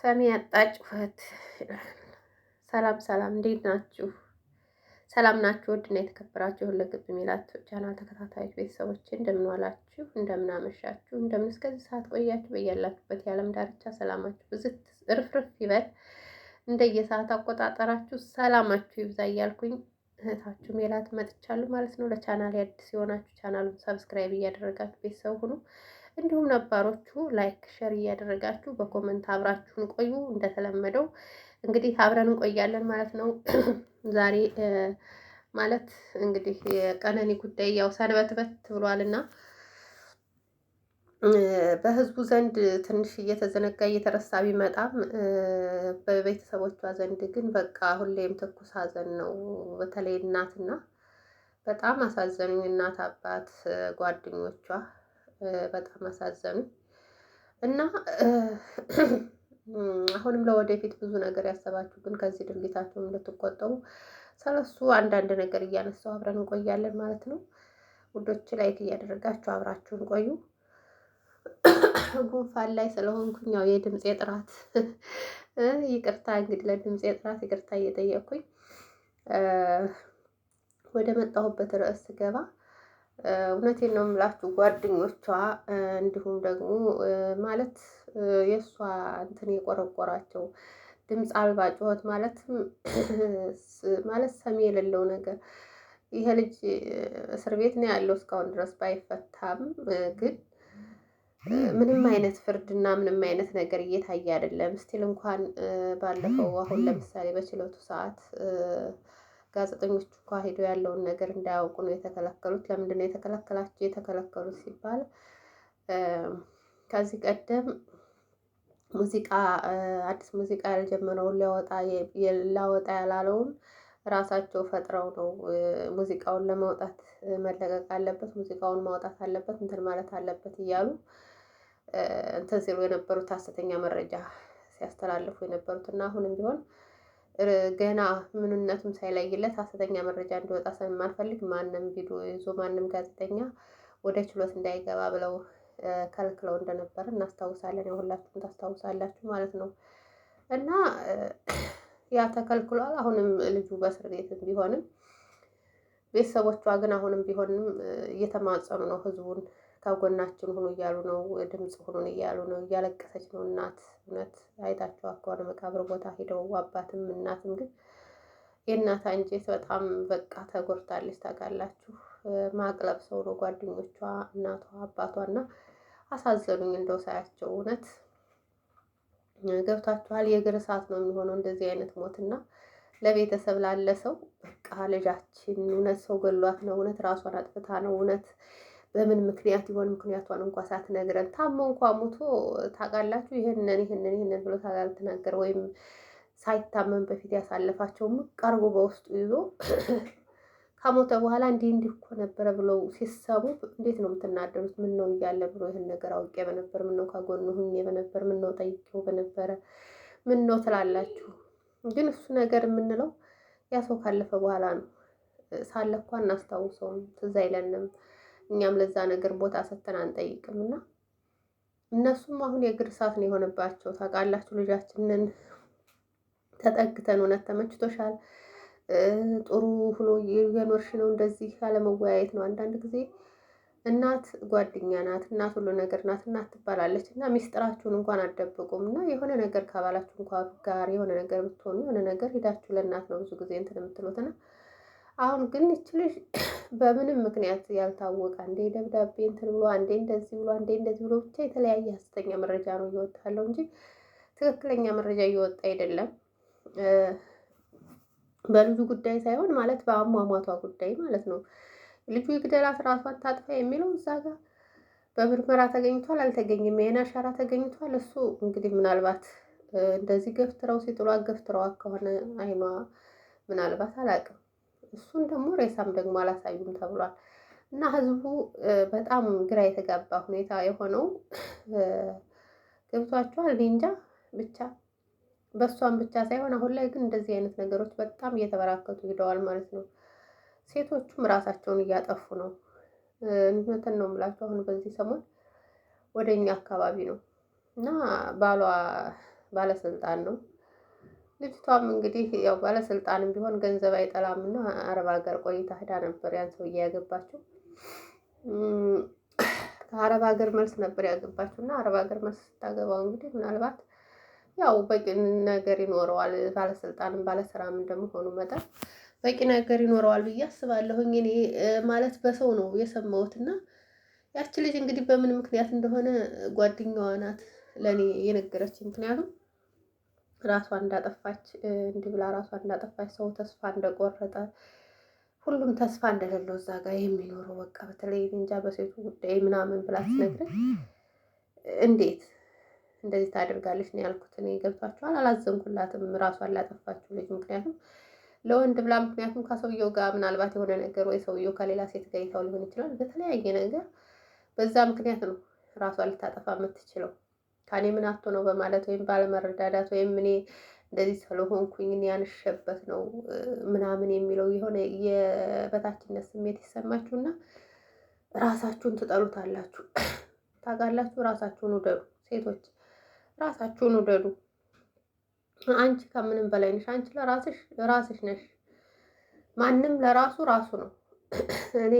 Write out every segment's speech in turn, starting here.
ሰሚ ያጣ ጩኸት ይላል። ሰላም ሰላም፣ እንዴት ናችሁ? ሰላም ናችሁ? ውድና የተከበራችሁ ሁለገብ ሚላት ቻናል ተከታታዮች ቤተሰቦች እንደምን ዋላችሁ? እንደምን አመሻችሁ? እንደምን እስከዚህ ሰዓት ቆያችሁ? በያላችሁበት የዓለም ዳርቻ ሰላማችሁ ብዝት እርፍርፍ ይበል። እንደየሰዓት አቆጣጠራችሁ ሰላማችሁ ይብዛ እያልኩኝ እህታችሁ ሜላት መጥቻለሁ ማለት ነው። ለቻናል አዲስ የሆናችሁ ቻናሉን ሰብስክራይብ እያደረጋችሁ ቤተሰብ ሁኑ። እንዲሁም ነባሮቹ ላይክ ሸር እያደረጋችሁ በኮመንት አብራችሁን ቆዩ። እንደተለመደው እንግዲህ አብረን እንቆያለን ማለት ነው። ዛሬ ማለት እንግዲህ የቀነኒ ጉዳይ ያው ሰንበትበት ብሏልና በህዝቡ ዘንድ ትንሽ እየተዘነጋ እየተረሳ ቢመጣም በቤተሰቦቿ ዘንድ ግን በቃ ሁሌም ትኩስ ሀዘን ነው። በተለይ እናትና በጣም አሳዘኑኝ። እናት አባት፣ ጓደኞቿ በጣም አሳዘኑ እና አሁንም ለወደፊት ብዙ ነገር ያሰባችሁ ግን ከዚህ ድርጊታችሁን እንድትቆጠቡ ስለሱ አንዳንድ ነገር እያነሳው አብረን እንቆያለን ማለት ነው። ውዶች ላይክ እያደረጋችሁ አብራችሁን ቆዩ። ጉንፋን ላይ ስለሆንኩኝ ያው የድምፄ ጥራት ይቅርታ፣ እንግዲህ ለድምፄ ጥራት ይቅርታ እየጠየቅኩኝ ወደ መጣሁበት ርዕስ ስገባ እውነቴን ነው የምላችሁ ጓደኞቿ እንዲሁም ደግሞ ማለት የእሷ እንትን የቆረቆራቸው ድምፅ አልባ ጩኸት ማለት ሰሚ የሌለው ነገር። ይሄ ልጅ እስር ቤት ነው ያለው እስካሁን ድረስ ባይፈታም ግን ምንም አይነት ፍርድና ምንም አይነት ነገር እየታየ አይደለም። ስቲል እንኳን ባለፈው አሁን ለምሳሌ በችሎቱ ሰዓት ጋዜጠኞች እንኳ ሄደው ያለውን ነገር እንዳያውቁ ነው የተከለከሉት። ለምንድን ነው የተከለከሉት ሲባል ከዚህ ቀደም አዲስ ሙዚቃ ያልጀመረውን ላወጣ ያላለውን ራሳቸው ፈጥረው ነው ሙዚቃውን ለማውጣት መለቀቅ አለበት፣ ሙዚቃውን ማውጣት አለበት፣ እንትን ማለት አለበት እያሉ እንትን ሲሉ የነበሩት ሐሰተኛ መረጃ ሲያስተላልፉ የነበሩት እና አሁንም ቢሆን ገና ምንነቱም ሳይለይለት ሐሰተኛ መረጃ እንዲወጣ ስለማንፈልግ ማንም ቪዲዮ ይዞ ማንም ጋዜጠኛ ወደ ችሎት እንዳይገባ ብለው ከልክለው እንደነበር እናስታውሳለን። ሁላችሁም ታስታውሳላችሁ ማለት ነው። እና ያ ተከልክሏል። አሁንም ልጁ በእስር ቤት ቢሆንም ቤተሰቦቿ ግን አሁንም ቢሆንም እየተማጸኑ ነው ህዝቡን ከጎናችን ሁኑ እያሉ ነው። ድምፅ ሁኑን እያሉ ነው። እያለቀሰች ነው እናት። እውነት አይታችኋት ከሆነ መቃብር ቦታ ሄደው አባትም እናትም ግን የእናት አንጀት በጣም በቃ ተጎድታለች። ታውቃላችሁ፣ ማቅ ለብሰው ነው ጓደኞቿ፣ እናቷ፣ አባቷ እና አሳዘኑኝ እንደው ሳያቸው። እውነት ገብታችኋል። የእግር እሳት ነው የሚሆነው እንደዚህ አይነት ሞትና ለቤተሰብ ላለ ሰው በቃ ልጃችን እውነት ሰው ገሏት ነው፣ እውነት ራሷን አጥፍታ ነው፣ እውነት በምን ምክንያት ይሆን ምክንያቷን እንኳ ሳትነግረን ታሞ እንኳ ሞቶ ታውቃላችሁ። ይህንን ብሎ ሳልተናገር ወይም ሳይታመም በፊት ያሳለፋቸው ምቅ አርጎ በውስጡ ይዞ ከሞተ በኋላ እንዲህ እኮ ነበረ ብለው ሲሰሙ እንዴት ነው የምትናደሩት? ምን ነው እያለ ብሎ ይህን ነገር አውቄ በነበር፣ ምን ነው ከጎኑ ሁኜ በነበር፣ ምን ነው ጠይቄው በነበረ፣ ምን ነው ትላላችሁ። ግን እሱ ነገር የምንለው ያ ሰው ካለፈ በኋላ ነው። ሳለ እኮ አናስታውሰውም፣ ትዝ አይለንም። እኛም ለዛ ነገር ቦታ ሰጥተን አንጠይቅም። እና እነሱም አሁን የእግር እሳት ነው የሆነባቸው። ታውቃላችሁ ልጃችንን ተጠግተን እውነት ተመችቶሻል፣ ጥሩ ሆኖ የኖርሽ ነው፣ እንደዚህ አለመወያየት ነው። አንዳንድ ጊዜ እናት ጓደኛ ናት፣ እናት ሁሉ ነገር ናት። እናት ትባላለች እና ሚስጥራችሁን እንኳን አትደብቁም። እና የሆነ ነገር ከባላችሁ እንኳን ጋር የሆነ ነገር ብትሆኑ የሆነ ነገር ሄዳችሁ ለእናት ነው ብዙ ጊዜ እንትን የምትሉትና አሁን ግን ይች ልጅ በምንም ምክንያት ያልታወቀ አንዴ ደብዳቤ እንትን ብሎ አንዴ እንደዚህ ብሎ አንዴ እንደዚህ ብሎ ብቻ የተለያየ ሐሰተኛ መረጃ ነው እየወጣ ያለው እንጂ ትክክለኛ መረጃ እየወጣ አይደለም። በልጁ ጉዳይ ሳይሆን ማለት በአሟሟቷ ጉዳይ ማለት ነው። ልጁ ይግደላት ራሷን ታጥፋ የሚለው እዛ ጋር በምርመራ ተገኝቷል አልተገኘም፣ የዓይን አሻራ ተገኝቷል። እሱ እንግዲህ ምናልባት እንደዚህ ገፍትረው ሲጥሏት ገፍትረዋት ከሆነ አይኗ ምናልባት አላውቅም። እሱን ደግሞ ሬሳም ደግሞ አላሳዩም ተብሏል። እና ህዝቡ በጣም ግራ የተጋባ ሁኔታ የሆነው ገብቷቸዋል። እኔ እንጃ ብቻ በእሷም ብቻ ሳይሆን አሁን ላይ ግን እንደዚህ አይነት ነገሮች በጣም እየተበራከቱ ሄደዋል ማለት ነው። ሴቶቹም ራሳቸውን እያጠፉ ነው። እንትን ነው የምላቸው። አሁን በዚህ ሰሞን ወደኛ አካባቢ ነው እና ባሏ ባለስልጣን ነው። ልጅቷም እንግዲህ ያው ባለስልጣንም ቢሆን ገንዘብ አይጠላምና አረብ ሀገር ቆይታ ሄዳ ነበር ያን ሰውዬ ያገባችው። ከአረብ ሀገር መልስ ነበር ያገባችው እና አረብ ሀገር መልስ ስታገባው እንግዲህ ምናልባት ያው በቂ ነገር ይኖረዋል። ባለስልጣንም ባለስራም እንደመሆኑ መጠን በቂ ነገር ይኖረዋል ብዬ አስባለሁኝ። እኔ ማለት በሰው ነው የሰማሁት እና ያቺ ልጅ እንግዲህ በምን ምክንያት እንደሆነ ጓደኛዋ ናት ለእኔ የነገረችኝ። ምክንያቱም ራሷን እንዳጠፋች እንዲህ ብላ ራሷን እንዳጠፋች ሰው ተስፋ እንደቆረጠ ሁሉም ተስፋ እንደሌለው እዛ ጋር የሚኖረው በቃ በተለይ እንጃ በሴቱ ጉዳይ ምናምን ብላ ትነግረኝ እንዴት እንደዚህ ታደርጋለች ነው ያልኩት። እኔ ገብቷቸዋል። አላዘንኩላትም ራሷን ላጠፋችው ልጅ ምክንያቱም ለወንድ ብላ ምክንያቱም ከሰውየው ጋር ምናልባት የሆነ ነገር ወይ ሰውየው ከሌላ ሴት ጋር ይተው ሊሆን ይችላል። በተለያየ ነገር በዛ ምክንያት ነው ራሷን ልታጠፋ የምትችለው። ከኔ ምን አቶ ነው በማለት ወይም ባለመረዳዳት ወይም እኔ እንደዚህ ስለሆንኩኝ እኔ ያንሸበት ነው ምናምን የሚለው የሆነ የበታችነት ስሜት ይሰማችሁና ራሳችሁን ትጠሉታላችሁ። ታውቃላችሁ። ራሳችሁን ውደዱ ሴቶች፣ ራሳችሁን ውደዱ። አንቺ ከምንም በላይ ነሽ። አንቺ ለራስሽ ራስሽ ነሽ። ማንም ለራሱ ራሱ ነው። እኔ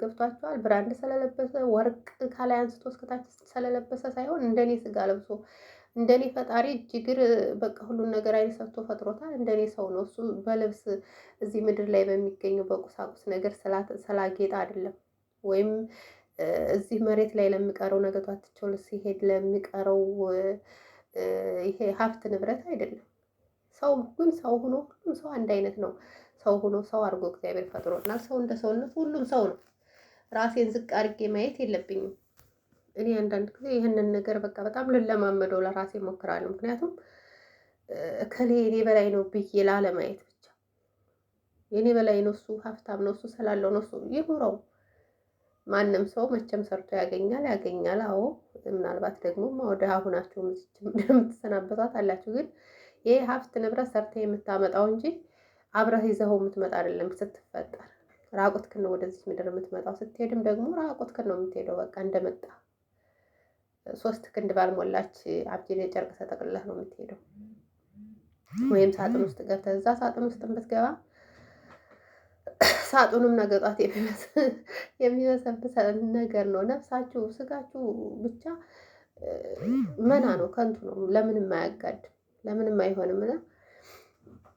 ገብቷቸዋል። ብራንድ ስለለበሰ ወርቅ ከላይ አንስቶ እስከታች ስለለበሰ ሳይሆን እንደኔ ስጋ ለብሶ እንደኔ ፈጣሪ እጅግር በቃ ሁሉን ነገር አይነት ሰጥቶ ፈጥሮታል። እንደኔ ሰው ነው እሱ። በልብስ እዚህ ምድር ላይ በሚገኘው በቁሳቁስ ነገር ስላጌጠ አይደለም። ወይም እዚህ መሬት ላይ ለሚቀረው ነገቷቸው ሲሄድ ለሚቀረው ይሄ ሀብት ንብረት አይደለም። ሰው ግን ሰው ሆኖ ሁሉም ሰው አንድ አይነት ነው። ሰው ሆኖ ሰው አድርጎ እግዚአብሔር ፈጥሮናል። ሰው እንደ ሰውነት ሁሉም ሰው ነው። ራሴን ዝቅ አድርጌ ማየት የለብኝም። እኔ አንዳንድ ጊዜ ይህንን ነገር በቃ በጣም ልለማመደው ለራሴ እሞክራለሁ። ምክንያቱም እከሌ የኔ በላይ ነው ብዬ ላለማየት ብቻ። የኔ በላይ ነው እሱ ሀብታም ነው እሱ ስላለው ነው እሱ ይኑረው። ማንም ሰው መቼም ሰርቶ ያገኛል። አዎ ምናልባት ደግሞ ወደ አሁናቸው የምትሰናበቷት አላችሁ። ግን ይህ ሀብት ንብረት ሰርተ የምታመጣው እንጂ አብረህ ይዘኸው የምትመጣ አይደለም። ስትፈጠር ራቁትክን ነው ወደዚህ ምድር የምትመጣው። ስትሄድም ደግሞ ራቁትክን ነው የምትሄደው። በቃ እንደመጣ 3 ክንድ ባልሞላች አብጄ ጨርቅ ተጠቅልለህ ነው የምትሄደው። ወይም ሳጥን ውስጥ ገብተህ እዛ ሳጥን ውስጥ ብትገባ ሳጥኑም ነገ ጧት የሚበሰብስ ነገር ነው። ነፍሳችሁ ስጋችሁ ብቻ መና ነው፣ ከንቱ ነው። ለምንም አያጋድም፣ ለምንም አይሆንም። እና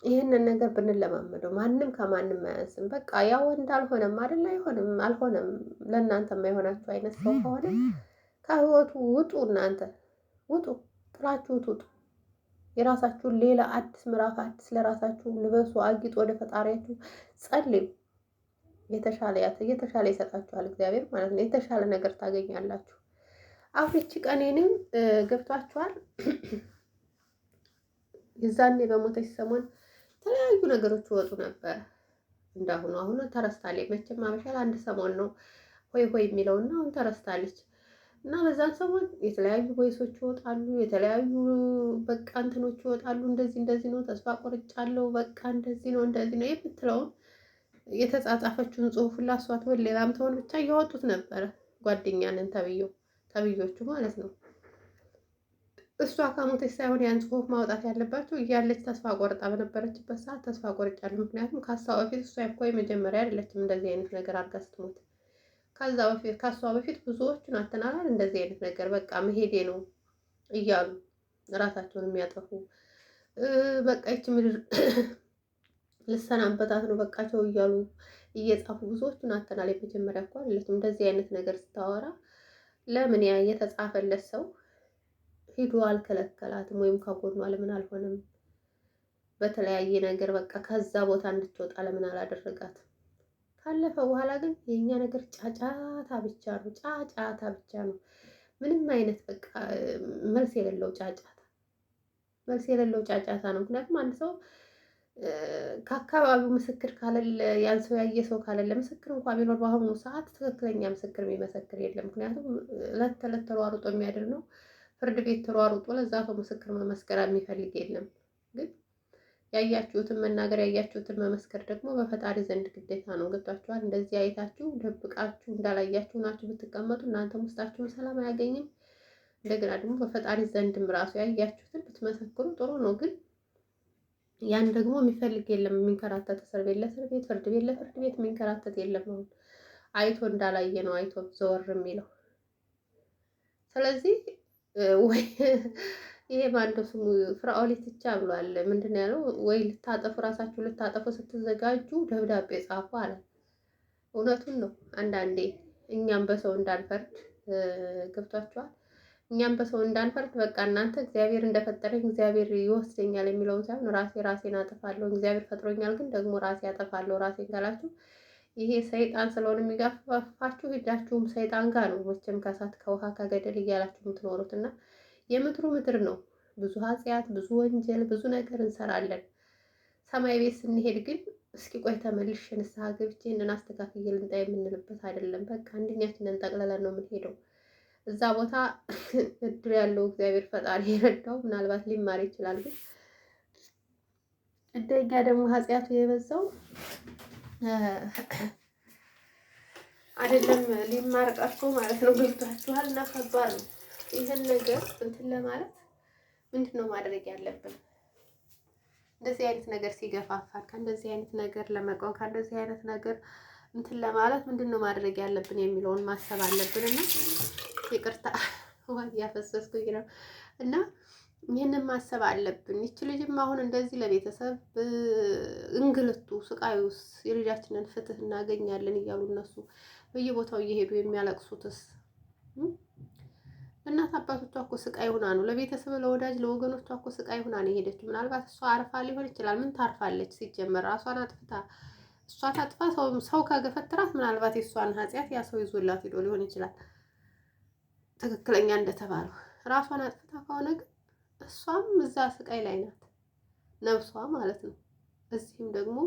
ይህንን ነገር ብንለማመደው ማንም ከማንም አያንስም። በቃ ያ ወንድ አልሆነም አይደል? አልሆነም። ለእናንተ የማይሆናችሁ አይነት ሰው ከሆነ ከህይወቱ ውጡ። እናንተ ውጡ፣ ጥላችሁት ውጡ። የራሳችሁን ሌላ አዲስ ምዕራፍ አዲስ ለራሳችሁ ልበሱ፣ አጊጡ፣ ወደ ፈጣሪያችሁ ጸልዩ። የተሻለ ይሰጣችኋል እግዚአብሔር ማለት ነው። የተሻለ ነገር ታገኛላችሁ። አሁን እቺ ቀኔንም ገብቷችኋል። የዛኔ በሞተች ሰሞን የተለያዩ ነገሮች ይወጡ ነበር። እንዳሁኑ አሁን ተረስታለች። መቼም አመሻል አንድ ሰሞን ነው ሆይ ሆይ የሚለውና አሁን ተረስታለች። እና በዛን ሰሞን የተለያዩ ቮይሶች ይወጣሉ፣ የተለያዩ በቃ እንትኖች ይወጣሉ። እንደዚህ ነው፣ ተስፋ ቆርጫለሁ፣ በቃ እንደዚህ ነው የምትለውን የተጻጻፈችውን ጽሁፍ ላሷት ወይ ሌላም ተሆን ብቻ እያወጡት ነበረ። ጓደኛንን ተብዮቹ ማለት ነው። እሷ ከሞተች ሳይሆን ያን ጽሁፍ ማውጣት ያለባቸው እያለች ተስፋ ቆርጣ በነበረችበት ሰዓት ተስፋ ቆርጫለሁ። ምክንያቱም ከሷ በፊት እሷ እኮ የመጀመሪያ አይደለችም እንደዚህ አይነት ነገር አድርጋ ስትሞት። ከሷ በፊት ብዙዎቹን አተናላል እንደዚህ አይነት ነገር በቃ መሄዴ ነው እያሉ ራሳቸውን የሚያጠፉ በቃ ይቺ ምድር ልሰናበታት ነው በቃቸው እያሉ እየጻፉ ብዙዎቹን አተናል። የመጀመሪያ እኮ አይደለችም እንደዚህ አይነት ነገር ስታወራ። ለምን ያ የተጻፈለት ሰው ሂዶ አልከለከላትም? ወይም ከጎኗ ለምን አልሆነም? በተለያየ ነገር በቃ ከዛ ቦታ እንድትወጣ ለምን አላደረጋትም? ካለፈ በኋላ ግን የኛ ነገር ጫጫታ ብቻ ነው። ምንም አይነት በቃ መልስ የሌለው ጫጫታ ነው። ምክንያቱም አንድ ሰው ከአካባቢው ምስክር ካለለ ያን ሰው ያየ ሰው ካለለ ምስክር እንኳን ቢኖር በአሁኑ ሰዓት ትክክለኛ ምስክር የሚመሰክር የለም። ምክንያቱም ዕለት ተዕለት ተሯሩጦ የሚያድር ነው። ፍርድ ቤት ተሯሩጦ ለዛ ሰው ምስክር መመስከር የሚፈልግ የለም። ግን ያያችሁትን መናገር ያያችሁትን መመስከር ደግሞ በፈጣሪ ዘንድ ግዴታ ነው። ገብታችኋል? እንደዚህ አይታችሁ ደብቃችሁ እንዳላያችሁ ናችሁ ብትቀመጡ እናንተም ውስጣችሁን ሰላም አያገኝም። እንደገና ደግሞ በፈጣሪ ዘንድም ራሱ ያያችሁትን ብትመሰክሩ ጥሩ ነው። ግን ያን ደግሞ የሚፈልግ የለም። የሚንከራተት እስር ቤት ለእስር ቤት፣ ፍርድ ቤት ለፍርድ ቤት የሚንከራተት የለም። አሁን አይቶ እንዳላየ ነው አይቶ ዘወር የሚለው። ስለዚህ ወይ ይሄ ማንደው ስሙ ፍራኦል ኢቲቻ ብሏል። ምንድን ነው ያለው? ወይ ልታጠፉ ራሳችሁ ልታጠፉ ስትዘጋጁ ደብዳቤ ጻፉ አለ። እውነቱን ነው። አንዳንዴ እኛም በሰው እንዳንፈርድ ገብቷችኋል። እኛም በሰው እንዳንፈርድ በቃ እናንተ እግዚአብሔር እንደፈጠረኝ እግዚአብሔር ይወስደኛል የሚለውን ሳይሆን ራሴን አጠፋለሁ፣ እግዚአብሔር ፈጥሮኛል ግን ደግሞ ራሴ አጠፋለሁ ራሴን ካላችሁ ይሄ ሰይጣን ስለሆነ የሚጋፋፋችሁ ሄዳችሁም ሰይጣን ጋር ነው መቼም ከእሳት ከውሃ ከገደል እያላችሁ የምትኖሩት እና የምድሩ ምድር ነው። ብዙ ኃጢአት፣ ብዙ ወንጀል፣ ብዙ ነገር እንሰራለን። ሰማይ ቤት ስንሄድ ግን እስኪ ቆይ ተመልሼ ንስሐ ገብቼ ይህንን አስተካክዬ ልምጣ የምንልበት አይደለም። በቃ አንደኛችንን ጠቅልለን ነው የምንሄደው። እዛ ቦታ እድር ያለው እግዚአብሔር ፈጣሪ የረዳው ምናልባት ሊማር ይችላል። ግን እንደኛ ደግሞ ኃጢአቱ የበዛው አይደለም ሊማር ቀርቶ ማለት ነው። ገብቷችኋል? እና ከባድ ነው። ይህን ነገር እንትን ለማለት ምንድን ነው ማድረግ ያለብን? እንደዚህ አይነት ነገር ሲገፋፋን ከእንደዚህ አይነት ነገር ለመቆም ከእንደዚህ አይነት ነገር እንትን ለማለት ምንድን ነው ማድረግ ያለብን የሚለውን ማሰብ አለብን። እና ይቅርታ ወይ ያፈሰስኩኝ ነው። እና ይህንን ማሰብ አለብን። ይች ልጅም አሁን እንደዚህ ለቤተሰብ እንግልቱ ስቃዩስ የልጃችንን ፍትህ እናገኛለን እያሉ እነሱ በየቦታው እየሄዱ የሚያለቅሱትስ እናት አባቶቿ እኮ ስቃይ ሆና ነው። ለቤተሰብ ለወዳጅ ለወገኖቿ እኮ ስቃይ ሆና ነው የሄደችው። ምናልባት እሷ አርፋ ሊሆን ይችላል። ምን ታርፋለች? ሲጀመር ራሷን አጥፍታ እሷ ታጥፋ ሰው ከገፈትራት ምናልባት የእሷን ኃጢአት ያ ሰው ይዞላት ሄዶ ሊሆን ይችላል። ትክክለኛ እንደተባለው ራሷን አጥፍታ ከሆነ ግን እሷም እዛ ስቃይ ላይ ናት፣ ነብሷ ማለት ነው። እዚህም ደግሞ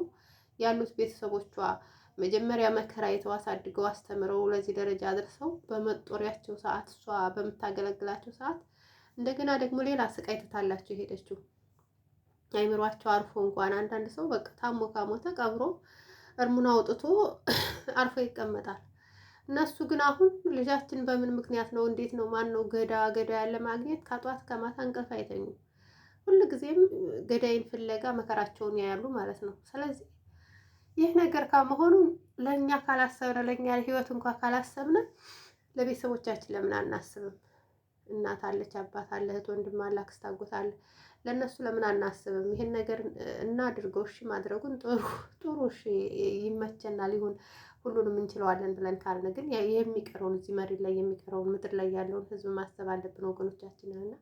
ያሉት ቤተሰቦቿ መጀመሪያ መከራ አይተው አሳድገው አስተምረው ለዚህ ደረጃ አድርሰው በመጦሪያቸው ሰዓት እሷ በምታገለግላቸው ሰዓት እንደገና ደግሞ ሌላ ስቃይ ትታላቸው የሄደችው። አይምሯቸው አርፎ እንኳን አንዳንድ ሰው በቃ ታሞ ካሞተ ቀብሮ እርሙን አውጥቶ አርፎ ይቀመጣል። እነሱ ግን አሁን ልጃችን በምን ምክንያት ነው እንዴት ነው ማን ነው ገዳ ያለ ማግኘት ከጧት ከማታ እንቅልፍ አይተኙም። ሁልጊዜም ገዳይን ፍለጋ መከራቸውን ያያሉ ማለት ነው። ስለዚህ ይህ ነገር ከመሆኑ ለእኛ ካላሰብነ ለእኛ ህይወት እንኳን ካላሰብነ ለቤተሰቦቻችን ለምን አናስብም? እናት አለች፣ አባት አለ፣ እህት ወንድም አለ፣ አክስት አጎት አለ። ለእነሱ ለምን አናስብም? ይሄን ነገር እናድርገው። እሺ ማድረጉን ጥሩ እሺ ይመቸናል፣ ይሁን ሁሉንም እንችለዋለን ብለን ካልነ ግን የሚቀረውን እዚህ መሬት ላይ የሚቀረውን ምድር ላይ ያለውን ህዝብ ማሰብ አለብን ወገኖቻችንን እና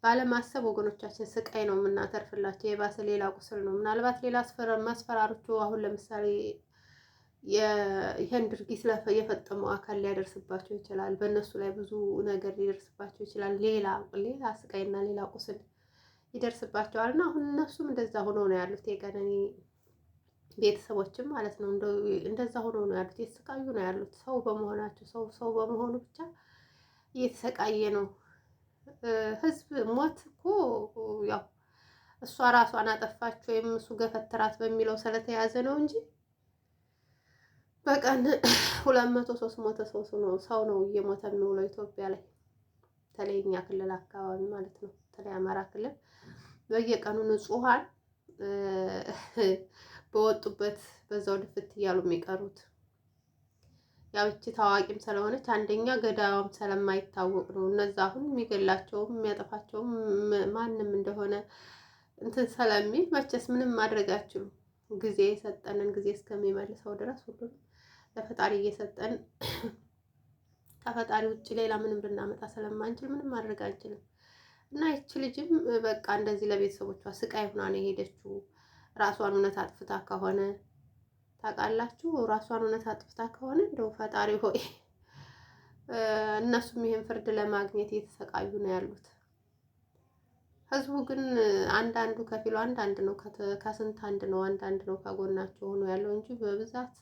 ባለማሰብ ወገኖቻችን ስቃይ ነው የምናተርፍላቸው። የባሰ ሌላ ቁስል ነው። ምናልባት ሌላ ማስፈራሮቹ አሁን ለምሳሌ ይህን ድርጊት የፈጸመው አካል ሊያደርስባቸው ይችላል። በእነሱ ላይ ብዙ ነገር ሊደርስባቸው ይችላል። ሌላ ስቃይና ሌላ ቁስል ይደርስባቸዋል እና አሁን እነሱም እንደዛ ሆነው ነው ያሉት። የቀነኒ ቤተሰቦችም ማለት ነው እንደዛ ሆነው ነው ያሉት። የተሰቃዩ ነው ያሉት። ሰው በመሆናቸው ሰው በመሆኑ ብቻ እየተሰቃየ ነው። ህዝብ ሞት እኮ ያው እሷ ራሷን አጠፋች ወይም እሱ ገፈትራት በሚለው ስለተያዘ ነው እንጂ በቀን 200-300 ሰው ነው እየሞተ የሚውለው ኢትዮጵያ ላይ፣ በተለይ እኛ ክልል አካባቢ ማለት ነው። በተለይ አማራ ክልል በየቀኑ ንጹሃን በወጡበት በዛው ድፍት እያሉ የሚቀሩት ያው እቺ ታዋቂም ስለሆነች አንደኛ ገዳዋም ስለማይታወቅ ነው። እነዛ አሁን የሚገላቸውም የሚያጠፋቸውም ማንም እንደሆነ እንትን ስለሚል መቼስ ምንም ማድረግ አትችሉም። ጊዜ የሰጠንን ጊዜ እስከሚመልሰው ድረስ ሁሉም ለፈጣሪ እየሰጠን ከፈጣሪ ውጭ ሌላ ምንም ልናመጣ ስለማንችል ምንም ማድረግ አንችልም። እና ይቺ ልጅም በቃ እንደዚህ ለቤተሰቦቿ ስቃይ ሆና ነው የሄደችው። ራሷን እውነት አጥፍታ ከሆነ ታውቃላችሁ፣ ራሷን እውነት አጥፍታ ከሆነ እንደው ፈጣሪ ሆይ እነሱም ይሄን ፍርድ ለማግኘት እየተሰቃዩ ነው ያሉት። ህዝቡ ግን አንዳንዱ ከፊሉ አንዳንድ ነው፣ ከስንት አንድ ነው፣ አንዳንድ ነው ከጎናቸው ሆኖ ያለው እንጂ በብዛት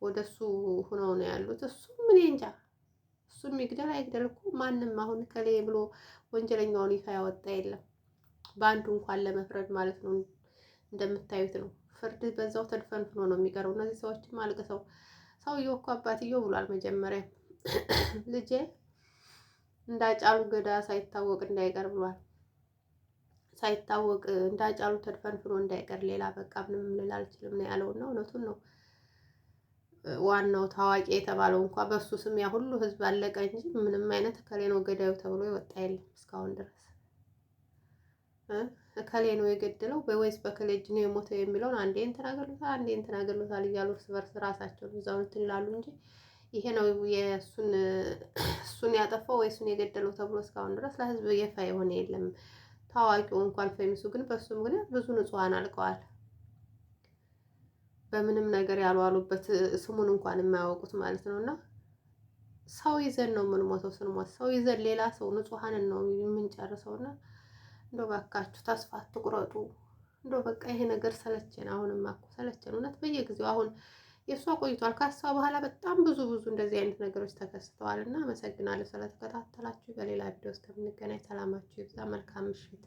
ወደሱ ሆነው ነው ያሉት። እሱ ምን እንጃ፣ እሱ ይግደል አይግደል እኮ ማንም አሁን ከሌ ብሎ ወንጀለኛውን ይፋ ያወጣ የለም። በአንዱ እንኳን ለመፍረድ ማለት ነው። እንደምታዩት ነው። ፍርድ በዛው ተድፈንፍኖ ነው የሚቀረው። እነዚህ ሰዎችም አልቅሰው ሰውየው እኮ አባትየው ብሏል መጀመሪያ ልጄ እንዳጫሉ ገዳ ሳይታወቅ እንዳይቀር ብሏል። ሳይታወቅ እንዳጫሉ ተድፈንፍኖ እንዳይቀር ሌላ በቃ ምንም ልል አልችልም ነው ያለውና እውነቱን ነው። ዋናው ታዋቂ የተባለው እንኳ በሱ ስም ያ ሁሉ ህዝብ አለቀ እንጂ ምንም አይነት እከሌ ነው ገዳዩ ተብሎ የወጣ የለም እስካሁን ድረስ። እከሌ ነው የገደለው ወይስ በከሌ እጅ ነው የሞተው የሚለውን አንዴ እንትና ገሎታል አንዴ እንትና ገሎታል እያሉ እርስ በርስ ራሳቸውን እዛው እንትን ይላሉ እንጂ ይሄ ነው እሱን ያጠፋው ወይ እሱን የገደለው ተብሎ እስካሁን ድረስ ለህዝብ ይፋ የሆነ የለም። ታዋቂው እንኳን ፈሚሱ ግን በሱ ምክንያት ብዙ ንጹሃን አልቀዋል። በምንም ነገር ያልዋሉበት ስሙን እንኳን የማያውቁት ማለት ነው። እና ሰው ይዘን ነው የምንሞተው። ስንሞት ሰው ይዘን ሌላ ሰው ንጹሃንን ነው የምንጨርሰው። እና እንደው ባካችሁ ተስፋ አትቁረጡ። እንደው በቃ ይሄ ነገር ሰለቸን። አሁንም እኮ ሰለቸን እውነት በየጊዜው አሁን የእሷ ቆይቷል። ከሷ በኋላ በጣም ብዙ እንደዚህ አይነት ነገሮች ተከስተዋል። እና አመሰግናለሁ ስለተከታተላችሁ። በሌላ ቪዲዮ እስከምንገናኝ ሰላማችሁ ይብዛ። መልካም ምሽት።